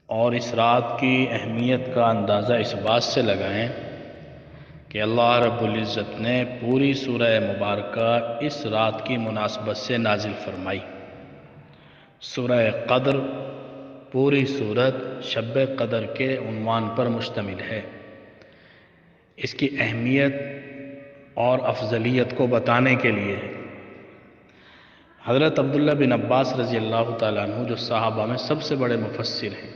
اور اس رات کی اہمیت کا اندازہ اس بات سے لگائیں کہ اللہ رب العزت نے پوری سورہ مبارکہ اس رات کی مناسبت سے نازل فرمائی۔ سورہ قدر پوری سورت شب قدر کے عنوان پر مشتمل ہے۔ اس کی اہمیت اور افضلیت کو بتانے کے لیے حضرت عبداللہ بن عباس رضی اللہ تعالیٰ عنہ جو صحابہ میں سب سے بڑے مفسر ہیں،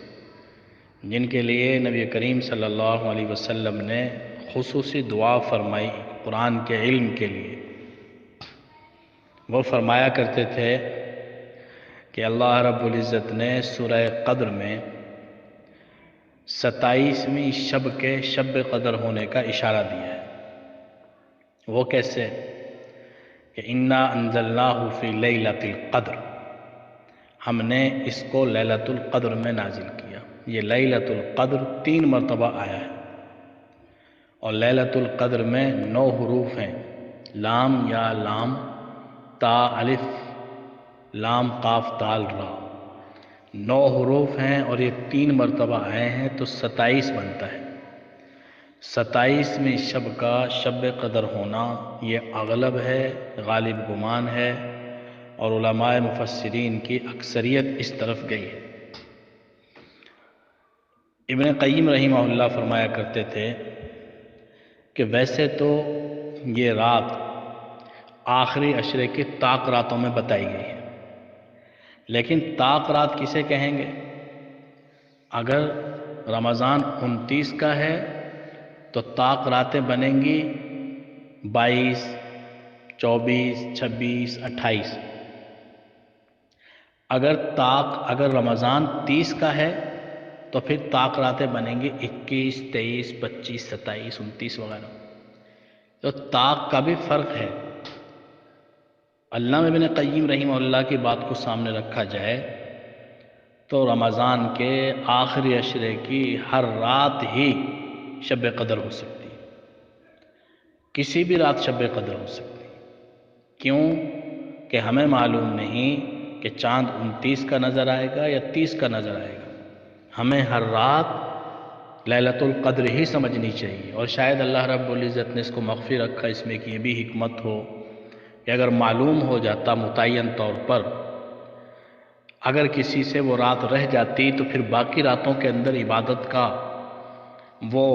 جن کے لیے نبی کریم صلی اللہ علیہ وسلم نے خصوصی دعا فرمائی قرآن کے علم کے لیے، وہ فرمایا کرتے تھے کہ اللہ رب العزت نے سورہ قدر میں 27ویں شب کے شب قدر ہونے کا اشارہ دیا ہے۔ وہ کیسے؟ کہ انا انزلناہ فی لیلۃ القدر، ہم نے اس کو لیلۃ القدر میں نازل کیا۔ یہ لیلۃ القدر 3 مرتبہ آیا ہے، اور لیلۃ القدر میں 9 حروف ہیں، لام یا لام تا الف لام قاف دال را، 9 حروف ہیں اور یہ 3 مرتبہ آئے ہیں تو 27 بنتا ہے۔ 27ویں شب کا شب قدر ہونا یہ اغلب ہے، غالب گمان ہے، اور علماء مفسرین کی اکثریت اس طرف گئی ہے۔ ابن قیم رحمہ اللہ فرمایا کرتے تھے کہ ویسے تو یہ رات آخری عشرے کی طاق راتوں میں بتائی گئی ہے، لیکن طاق رات کسے کہیں گے؟ اگر رمضان 29 کا ہے تو طاق راتیں بنیں گی 22، 24، 26، 28۔ اگر رمضان 30 کا ہے تو پھر طاق راتیں بنیں گی 21، 23، 25، 27، 29 وغیرہ۔ تو طاق کا بھی فرق ہے۔ علامہ ابن قیم رحمہ اللہ کی بات کو سامنے رکھا جائے تو رمضان کے آخری عشرے کی ہر رات ہی شب قدر ہو سکتی ہے، کسی بھی رات شب قدر ہو سکتی ہے۔ کیوں کہ ہمیں معلوم نہیں کہ چاند 29 کا نظر آئے گا یا 30 کا نظر آئے گا، ہمیں ہر رات لیلۃ القدر ہی سمجھنی چاہیے۔ اور شاید اللہ رب العزت نے اس کو مخفی رکھا، اس میں کہ یہ بھی حکمت ہو کہ اگر معلوم ہو جاتا متعین طور پر، اگر کسی سے وہ رات رہ جاتی تو پھر باقی راتوں کے اندر عبادت کا وہ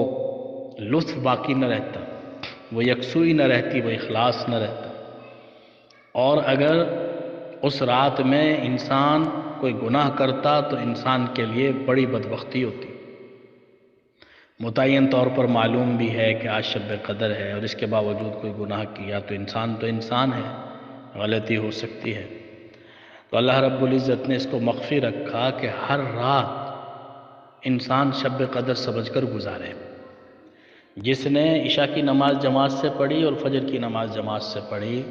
لطف باقی نہ رہتا، وہ یکسوئی نہ رہتی، وہ اخلاص نہ رہتا۔ اور اگر اس رات میں انسان کوئی گناہ کرتا تو انسان کے لیے بڑی بدبختی ہوتی۔ متعین طور پر معلوم بھی ہے کہ آج شب قدر ہے اور اس کے باوجود کوئی گناہ کیا تو انسان ہے، غلطی ہو سکتی ہے۔ تو اللہ رب العزت نے اس کو مخفی رکھا کہ ہر رات انسان شب قدر سمجھ کر گزارے۔ جس نے عشاء کی نماز جماعت سے پڑھی اور فجر کی نماز جماعت سے پڑھی،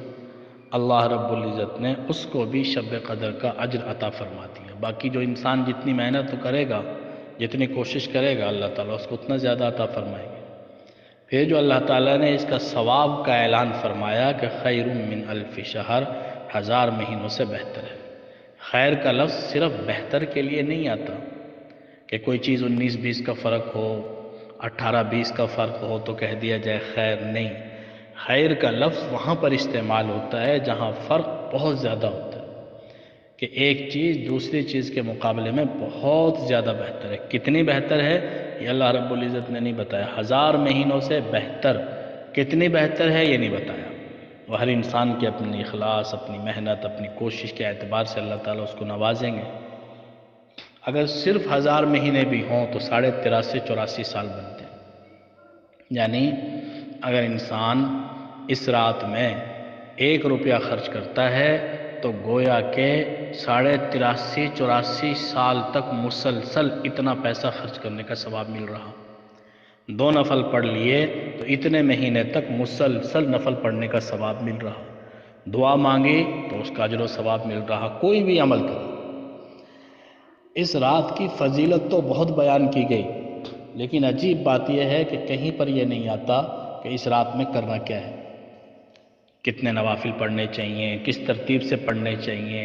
اللہ رب العزت نے اس کو بھی شب قدر کا اجر عطا فرما دیا۔ باقی جو انسان جتنی محنت کرے گا، جتنی کوشش کرے گا، اللہ تعالیٰ اس کو اتنا زیادہ عطا فرمائیں گے۔ پھر جو اللہ تعالیٰ نے اس کا ثواب کا اعلان فرمایا کہ خیر من الف شہر، 1000 مہینوں سے بہتر ہے۔ خیر کا لفظ صرف بہتر کے لیے نہیں آتا کہ کوئی چیز 19-20 کا فرق ہو، 18-20 کا فرق ہو تو کہہ دیا جائے خیر، نہیں۔ خیر کا لفظ وہاں پر استعمال ہوتا ہے جہاں فرق بہت زیادہ ہوتا ہے، کہ ایک چیز دوسری چیز کے مقابلے میں بہت زیادہ بہتر ہے۔ کتنی بہتر ہے یہ اللہ رب العزت نے نہیں بتایا، 1000 مہینوں سے بہتر کتنی بہتر ہے یہ نہیں بتایا۔ وہ ہر انسان کے اپنی اخلاص، اپنی محنت، اپنی کوشش کے اعتبار سے اللہ تعالیٰ اس کو نوازیں گے۔ اگر صرف 1000 مہینے بھی ہوں تو 83-84 سال بنتے ہیں۔ یعنی اگر انسان اس رات میں 1 روپیہ خرچ کرتا ہے تو گویا کہ 83-84 سال تک مسلسل اتنا پیسہ خرچ کرنے کا ثواب مل رہا۔ 2 نفل پڑھ لیے تو اتنے مہینے تک مسلسل نفل پڑھنے کا ثواب مل رہا، دعا مانگی تو اس کا اجر و ثواب مل رہا، کوئی بھی عمل کرے۔ اس رات کی فضیلت تو بہت بیان کی گئی، لیکن عجیب بات یہ ہے کہ کہیں پر یہ نہیں آتا کہ اس رات میں کرنا کیا ہے، کتنے نوافل پڑھنے چاہیے، کس ترتیب سے پڑھنے چاہیے،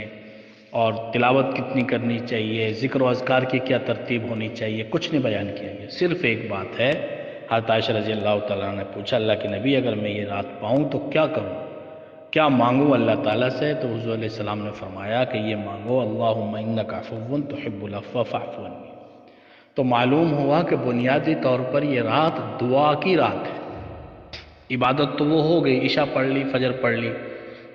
اور تلاوت کتنی کرنی چاہیے، ذکر و اذکار کی کیا ترتیب ہونی چاہیے، کچھ نہیں بیان کیا گیا۔ صرف ایک بات ہے، حضرت عائشہ رضی اللہ تعالیٰ نے پوچھا اللہ کے نبی اگر میں یہ رات پاؤں تو کیا کروں، کیا مانگوں اللہ تعالیٰ سے؟ تو حضور علیہ السلام نے فرمایا کہ یہ مانگو اللہم انک عفو تحب العفو فاعف عنی۔ تو معلوم ہوا کہ بنیادی طور پر یہ رات دعا کی رات ہے۔ عبادت تو وہ ہو گئی، عشاء پڑھ لی، فجر پڑھ لی،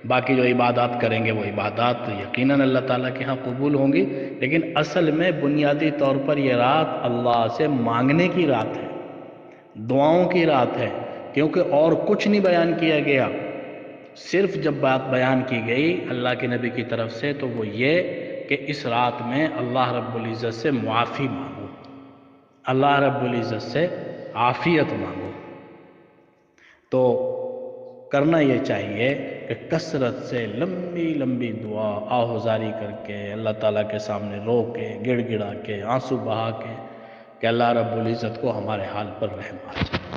باقی جو عبادات کریں گے وہ عبادات یقیناً اللہ تعالیٰ کے ہاں قبول ہوں گی، لیکن اصل میں بنیادی طور پر یہ رات اللہ سے مانگنے کی رات ہے، دعاؤں کی رات ہے، کیونکہ اور کچھ نہیں بیان کیا گیا۔ صرف جب بات بیان کی گئی اللہ کے نبی کی طرف سے تو وہ یہ کہ اس رات میں اللہ رب العزت سے معافی مانگو، اللہ رب العزت سے عافیت مانگو۔ تو کرنا یہ چاہیے کہ کثرت سے لمبی لمبی دعا آہوزاری کر کے اللہ تعالیٰ کے سامنے رو کے گڑ گڑا کے آنسو بہا کے کہ اللہ رب العزت کو ہمارے حال پر رحم آ جائے۔